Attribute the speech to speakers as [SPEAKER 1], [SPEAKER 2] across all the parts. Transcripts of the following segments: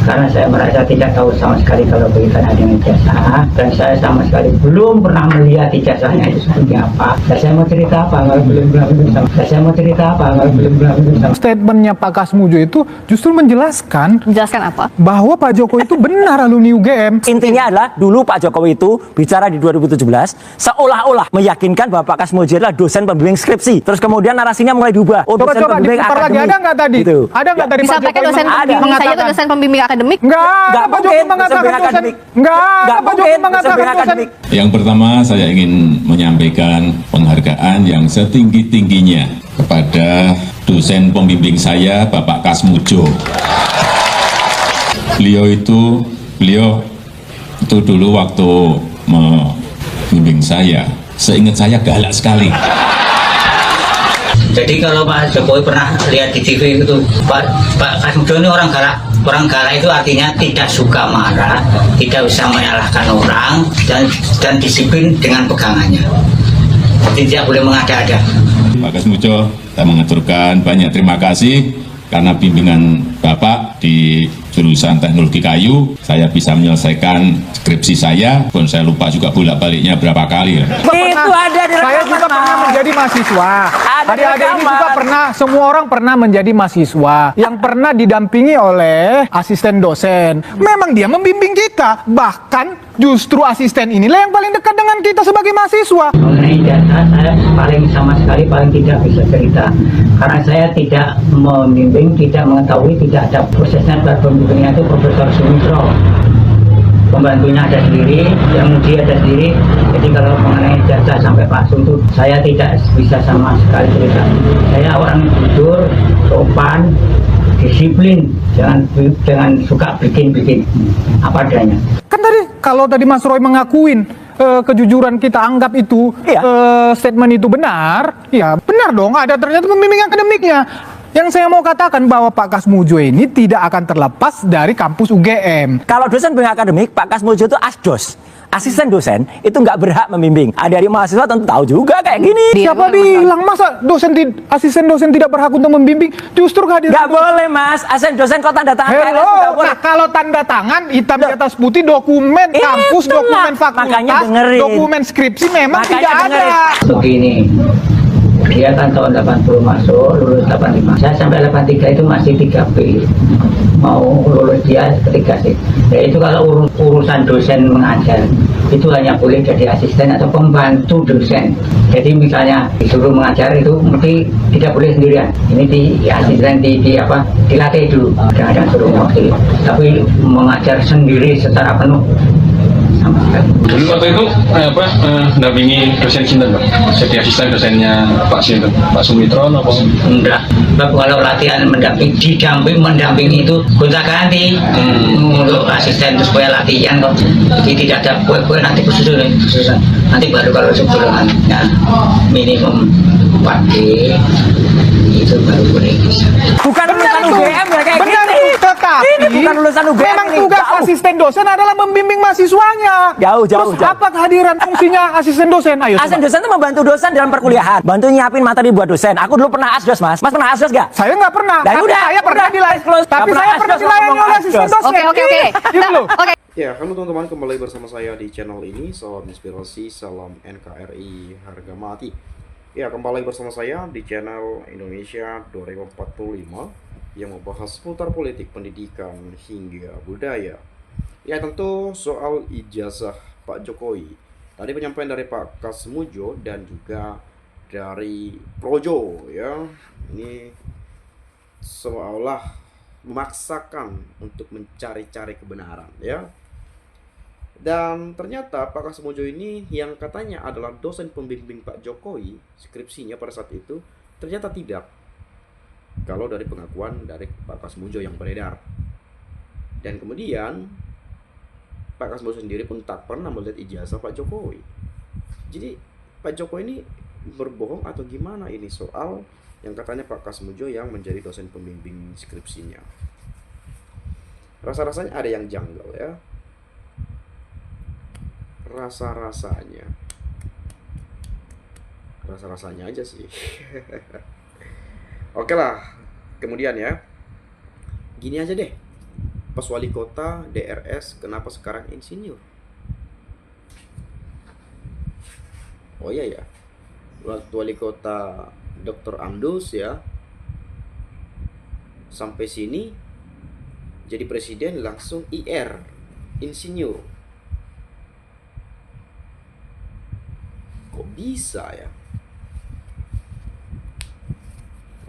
[SPEAKER 1] karena saya merasa tidak tahu sama sekali kalau berikan ada ijazah, dan saya sama sekali belum pernah melihat ijazahnya itu seperti apa. Dan saya mau cerita apa kalau belum
[SPEAKER 2] Statementnya Pak Kasmujo itu justru menjelaskan
[SPEAKER 3] apa?
[SPEAKER 2] bahwa Pak Jokowi itu benar alumni UGM.
[SPEAKER 4] Intinya adalah dulu Pak Jokowi itu bicara di 2017 seolah-olah meyakinkan bahwa Pak Kasmujo adalah dosen pembimbing skripsi. Terus kemudian narasinya mulai diubah. Oh, dosen
[SPEAKER 2] Coba
[SPEAKER 4] pembimbing
[SPEAKER 2] diputar lagi,
[SPEAKER 4] akademik.
[SPEAKER 2] ada nggak tadi?
[SPEAKER 4] Gitu.
[SPEAKER 2] Ada nggak tadi Pak
[SPEAKER 3] Disampaikan
[SPEAKER 2] Jokowi
[SPEAKER 3] dosen pembimbing saya itu dosen pembimbing akademik?
[SPEAKER 2] Nggak ada Pak Jokowi
[SPEAKER 4] mungkin
[SPEAKER 2] mengatakan
[SPEAKER 4] dosen
[SPEAKER 2] dosen.
[SPEAKER 4] akademik.
[SPEAKER 2] Nggak ada Pak Jokowi mengatakan dosen.
[SPEAKER 4] akademik.
[SPEAKER 5] Yang pertama saya ingin menyampaikan penghargaan yang setinggi-tingginya kepada dosen pembimbing saya Bapak Kasmujo. Beliau itu dulu waktu membimbing saya, seingat saya galak sekali.
[SPEAKER 1] Jadi kalau Pak Jokowi pernah lihat di TV itu, Pak Kasmujo ini orang galak. Orang galak itu artinya tidak suka marah, tidak bisa menyalahkan orang, dan disiplin dengan pegangannya. Jadi tidak boleh mengada-ada.
[SPEAKER 5] Pak Kasmujo, saya mengaturkan banyak terima kasih karena bimbingan Bapak di jurusan teknologi kayu, saya bisa menyelesaikan skripsi saya, pun saya lupa juga bolak-baliknya berapa kali.
[SPEAKER 4] Itu ada di
[SPEAKER 2] Saya
[SPEAKER 4] rekaman,
[SPEAKER 2] juga pernah
[SPEAKER 4] Mas.
[SPEAKER 2] menjadi mahasiswa.
[SPEAKER 4] Ada di
[SPEAKER 2] Adik-adik ini
[SPEAKER 4] rekaman.
[SPEAKER 2] juga pernah, semua orang pernah menjadi mahasiswa yang pernah didampingi oleh asisten dosen. Memang dia membimbing kita, bahkan justru asisten inilah yang paling dekat dengan kita sebagai mahasiswa.
[SPEAKER 1] Mengenai data saya paling tidak bisa cerita, karena saya tidak membimbing, tidak mengetahui, tidak ada prosesnya. Pembimbingnya itu Profesor Sumitro, pembantunya ada sendiri, yang muji ada sendiri. Jadi kalau mengenai jasa sampai Pak Sun itu saya tidak bisa sama sekali cerita. Saya orang jujur, sopan, disiplin, jangan suka bikin apa adanya.
[SPEAKER 2] Kan kalau tadi Mas Roy mengakuin kejujuran kita anggap itu statement itu benar, ya benar dong, ada ternyata pembimbing akademiknya. Yang saya mau katakan bahwa Pak Kasmujo ini tidak akan terlepas dari kampus UGM.
[SPEAKER 4] Kalau dosen pembimbing akademik, Pak Kasmujo itu asdos. Asisten dosen itu nggak berhak membimbing. Adik-adik mahasiswa tentu tahu juga kayak gini.
[SPEAKER 2] Siapa bilang masa asisten dosen tidak berhak untuk membimbing? Justru kehadiran
[SPEAKER 4] Nggak boleh, Mas. Asisten dosen kok tanda tangan PNS
[SPEAKER 2] Hello,
[SPEAKER 4] nggak boleh.
[SPEAKER 2] nah kalau tanda tangan hitam di atas putih dokumen kampus,
[SPEAKER 4] Itulah.
[SPEAKER 2] dokumen
[SPEAKER 4] Makanya
[SPEAKER 2] fakultas,
[SPEAKER 4] dengerin.
[SPEAKER 2] dokumen skripsi memang
[SPEAKER 4] Makanya
[SPEAKER 2] tidak
[SPEAKER 4] dengerin.
[SPEAKER 2] ada.
[SPEAKER 1] Begini, dia kan tahun 80 masuk, lulus 85. Saya sampai 83 itu masih 3B. Mau lulus dia ketiga sih. Ya itu kalau urusan dosen mengajar, itu hanya boleh jadi asisten atau pembantu dosen. Jadi misalnya disuruh mengajar itu mesti tidak boleh sendirian. Ini di asisten dilatih dulu. Kadang-kadang suruh mewakili. Tapi mengajar sendiri secara penuh sama sekali.
[SPEAKER 6] Dulu waktu itu mendampingi dosen Sinten, Pak? Jadi asisten dosennya Pak Sinten, Pak Sumitro apa?
[SPEAKER 1] Enggak. Kalau latihan mendampingi itu gonta-ganti untuk asisten itu supaya latihan kok. Jadi tidak ada kue nanti khususan. Nanti baru kalau sebelumnya minimum 4D itu baru boleh bisa.
[SPEAKER 4] Bukan lulusan UGM ya kayak
[SPEAKER 2] Benar
[SPEAKER 4] gini.
[SPEAKER 2] itu, tetapi
[SPEAKER 4] Ini bukan lulusan UGM.
[SPEAKER 2] memang
[SPEAKER 4] ini.
[SPEAKER 2] tugas
[SPEAKER 4] Jauh.
[SPEAKER 2] asisten dosen adalah membimbing mahasiswanya.
[SPEAKER 4] Jauh.
[SPEAKER 2] Terus apa kehadiran fungsinya asisten dosen? Ayo
[SPEAKER 4] Asisten
[SPEAKER 2] coba.
[SPEAKER 4] dosen itu membantu dosen dalam perkuliahan, bantu nyiapin materi buat dosen. Aku dulu pernah asdos, Mas. Mas pernah asdos gak?
[SPEAKER 2] Saya nggak pernah.
[SPEAKER 4] Nah,
[SPEAKER 2] Tapi
[SPEAKER 4] udah,
[SPEAKER 2] saya pernah
[SPEAKER 4] close.
[SPEAKER 2] tapi
[SPEAKER 4] Nggak
[SPEAKER 2] saya
[SPEAKER 4] pernah
[SPEAKER 2] pernah
[SPEAKER 4] asdos,
[SPEAKER 2] dilayani
[SPEAKER 4] ngomong
[SPEAKER 2] oleh asisten
[SPEAKER 4] asdos.
[SPEAKER 2] dosen.
[SPEAKER 3] Oke.
[SPEAKER 2] Gitu loh.
[SPEAKER 7] Ya, halo teman-teman, kembali bersama saya di channel ini. Salam inspirasi, salam NKRI harga mati. Ya, kembali bersama saya di channel Indonesia 2045 yang membahas seputar politik, pendidikan, hingga budaya. Ya, tentu soal ijazah Pak Jokowi. Tadi penyampaian dari Pak Kasmujo dan juga dari Projo, ya. Ini seolah memaksakan untuk mencari-cari kebenaran, ya. Dan ternyata Pak Kasmujo ini yang katanya adalah dosen pembimbing Pak Jokowi, skripsinya pada saat itu ternyata tidak. Kalau dari pengakuan dari Pak Kasmujo yang beredar. Dan kemudian Pak Kasmujo sendiri pun tak pernah melihat ijazah Pak Jokowi. Jadi Pak Jokowi ini berbohong atau gimana ini soal yang katanya Pak Kasmujo yang menjadi dosen pembimbing skripsinya. Rasa-rasanya ada yang janggal, ya. Rasa-rasanya aja sih. Oke lah. Kemudian ya, gini aja deh, Pas wali kota DRS, kenapa sekarang insinyur? Oh iya ya, waktu wali kota Dr. Amdus ya, sampai sini jadi presiden langsung IR, insinyur. Kok bisa ya?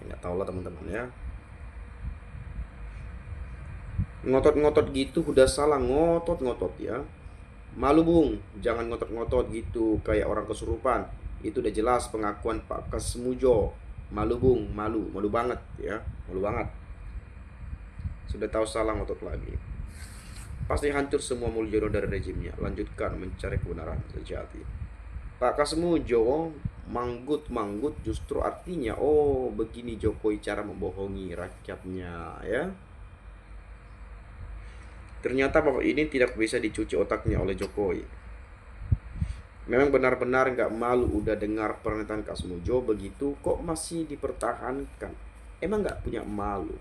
[SPEAKER 7] Nggak tahu lah teman-teman ya. Ngotot-ngotot gitu udah salah, ngotot-ngotot ya. Malu bung, jangan ngotot-ngotot gitu kayak orang kesurupan. Itu udah jelas pengakuan Pak Kasmujo. Malu bung, malu banget ya, malu banget. Sudah tahu salah ngotot lagi. Pasti hancur semua Mulyono dari rejimnya. Lanjutkan mencari kebenaran sejati. Pak Kasmujo manggut justru artinya oh begini Jokowi cara membohongi rakyatnya ya. Ternyata bapak ini tidak bisa dicuci otaknya oleh Jokowi. Memang benar-benar nggak malu udah dengar pernyataan Kasmujo begitu kok masih dipertahankan. Emang nggak punya malu.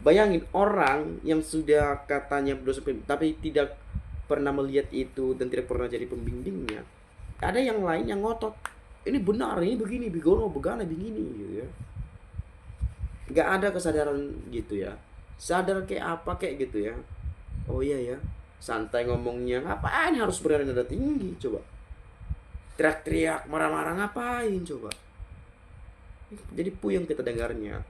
[SPEAKER 7] Bayangin orang yang sudah katanya berdosa tapi tidak pernah melihat itu dan tidak pernah jadi pembimbingnya. Ada yang lain yang ngotot. Ini benar, ini begini, bigono, begana, begini gitu ya. Nggak ada kesadaran gitu ya. Sadar kayak apa kayak gitu ya. Oh iya ya, santai ngomongnya, ngapain harus berani nada tinggi coba? Teriak-teriak, marah-marah ngapain coba? Jadi puyeng kita dengarnya.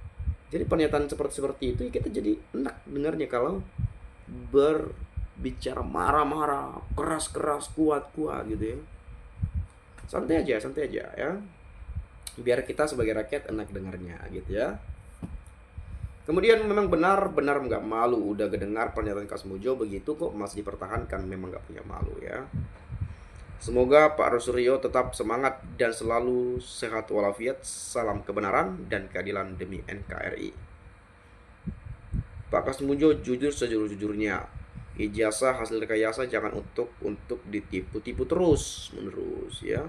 [SPEAKER 7] Jadi pernyataan seperti itu kita jadi enak dengarnya kalau berbicara marah-marah, keras-keras, kuat-kuat gitu ya. Santai aja ya. Biar kita sebagai rakyat enak dengarnya gitu ya. Kemudian memang benar-benar nggak malu udah kedengar pernyataan Kasmujo begitu kok masih dipertahankan, memang nggak punya malu ya. Semoga Pak Rosuryo tetap semangat dan selalu sehat walafiat. Salam kebenaran dan keadilan demi NKRI. Pak Kasmujo jujur sejujur-jujurnya. Ijazah hasil rekayasa jangan untuk ditipu-tipu terus menerus ya.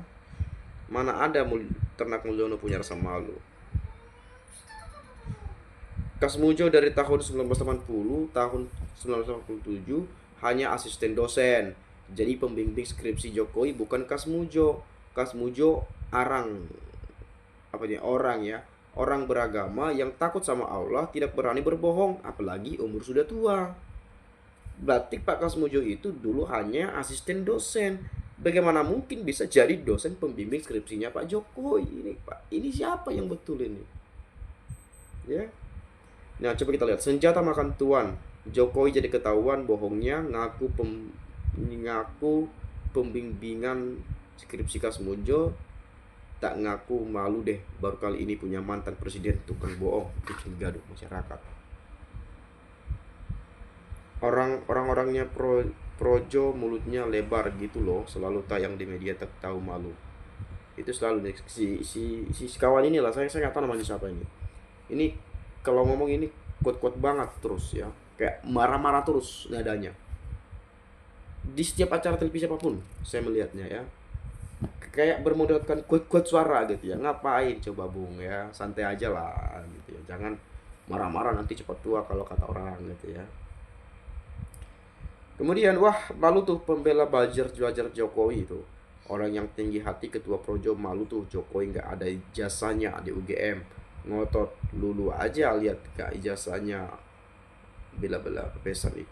[SPEAKER 7] Mana ada ternak Mulyono punya rasa malu. Kasmujo dari tahun 1980, tahun 1987 hanya asisten dosen. Jadi pembimbing skripsi Jokowi bukan Kasmujo. Kasmujo orang beragama yang takut sama Allah, tidak berani berbohong, apalagi umur sudah tua. Berarti Pak Kasmujo itu dulu hanya asisten dosen. Bagaimana mungkin bisa jadi dosen pembimbing skripsinya Pak Jokowi ini, Pak? Ini siapa yang betul ini? Ya. Nah, coba kita lihat senjata makan tuan. Jokowi jadi ketahuan bohongnya, ngaku pembimbingan skripsi Kasmujo, tak ngaku malu deh. Baru kali ini punya mantan presiden tukang bohong, bikin gaduh masyarakat. Orang-orangnya projo mulutnya lebar gitu loh, selalu tayang di media tak tahu malu. Itu selalu si kawan ini lah, saya nggak tahu namanya siapa ini. Ini kalau ngomong ini kuat-kuat banget terus ya, kayak marah-marah terus nadanya. Di setiap acara televisi apapun saya melihatnya ya, kayak bermodalkan kuat-kuat suara gitu ya. Ngapain coba bung ya, santai aja lah gitu ya, jangan marah-marah nanti cepat tua kalau kata orang gitu ya. Kemudian malu tuh pembela belajar Jokowi itu, orang yang tinggi hati ketua projo, malu tuh Jokowi nggak ada ijazahnya di UGM. Ngotot lulu aja, lihat gak ijazahnya, bela-bela profesor nih.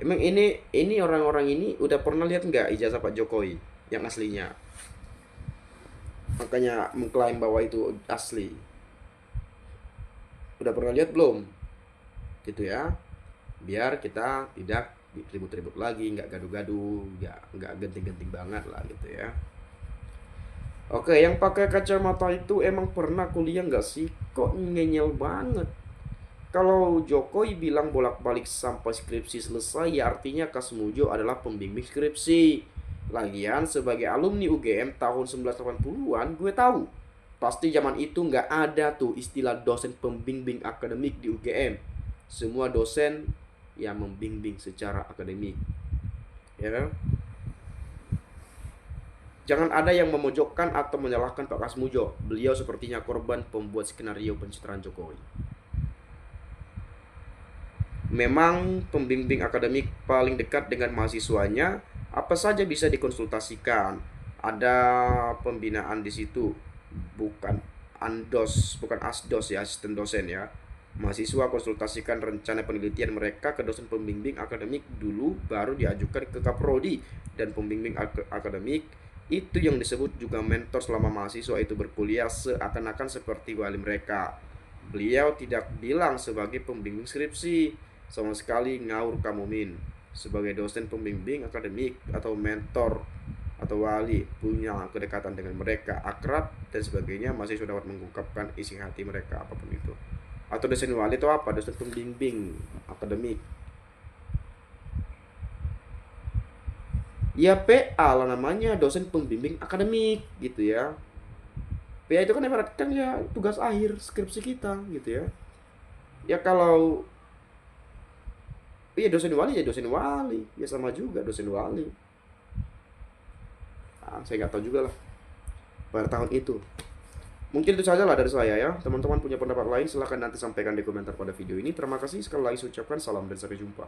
[SPEAKER 7] Emang ini orang-orang ini udah pernah lihat nggak ijazah Pak Jokowi yang aslinya? Makanya mengklaim bahwa itu asli. Udah pernah lihat belum? Gitu ya. Biar kita tidak ribut-ribut lagi, nggak gaduh-gaduh, nggak genting-genting banget lah gitu ya. Oke, yang pakai kacamata itu emang pernah kuliah nggak sih? Kok ngeyel banget? Kalau Jokowi bilang bolak-balik sampai skripsi selesai, ya artinya Kasmujo adalah pembimbing skripsi. Lagian sebagai alumni UGM tahun 1980-an, gue tahu pasti zaman itu nggak ada tuh istilah dosen pembimbing akademik di UGM. Semua dosen yang membimbing secara akademik, ya kan? Jangan ada yang memojokkan atau menyalahkan Pak Kasmujo. Beliau sepertinya korban pembuat skenario pencitraan Jokowi. Memang pembimbing akademik paling dekat dengan mahasiswanya, apa saja bisa dikonsultasikan. Ada pembinaan di situ, bukan ANDOS, bukan ASDOS ya, asisten dosen ya. Mahasiswa konsultasikan rencana penelitian mereka ke dosen pembimbing akademik dulu, baru diajukan ke Kaprodi. Dan pembimbing akademik itu yang disebut juga mentor selama mahasiswa itu berkuliah, seakan-akan seperti wali mereka. Beliau tidak bilang sebagai pembimbing skripsi, sama sekali ngawur kamu Min. Sebagai dosen pembimbing akademik atau mentor atau wali, punya kedekatan dengan mereka, akrab dan sebagainya, mahasiswa dapat mengungkapkan isi hati mereka apapun itu. Atau dosen wali itu apa? Dosen pembimbing akademik. Ya PA lah namanya, dosen pembimbing akademik gitu ya. PA itu kan ibaratkan ya tugas akhir skripsi kita gitu ya. Ya kalau iya dosen wali ya dosen wali, ya sama juga dosen wali. Nah, saya nggak tahu juga lah pada tahun itu. Mungkin itu saja lah dari saya ya. Teman-teman punya pendapat lain silahkan nanti sampaikan di komentar pada video ini. Terima kasih sekali lagi, saya ucapkan salam dan sampai jumpa.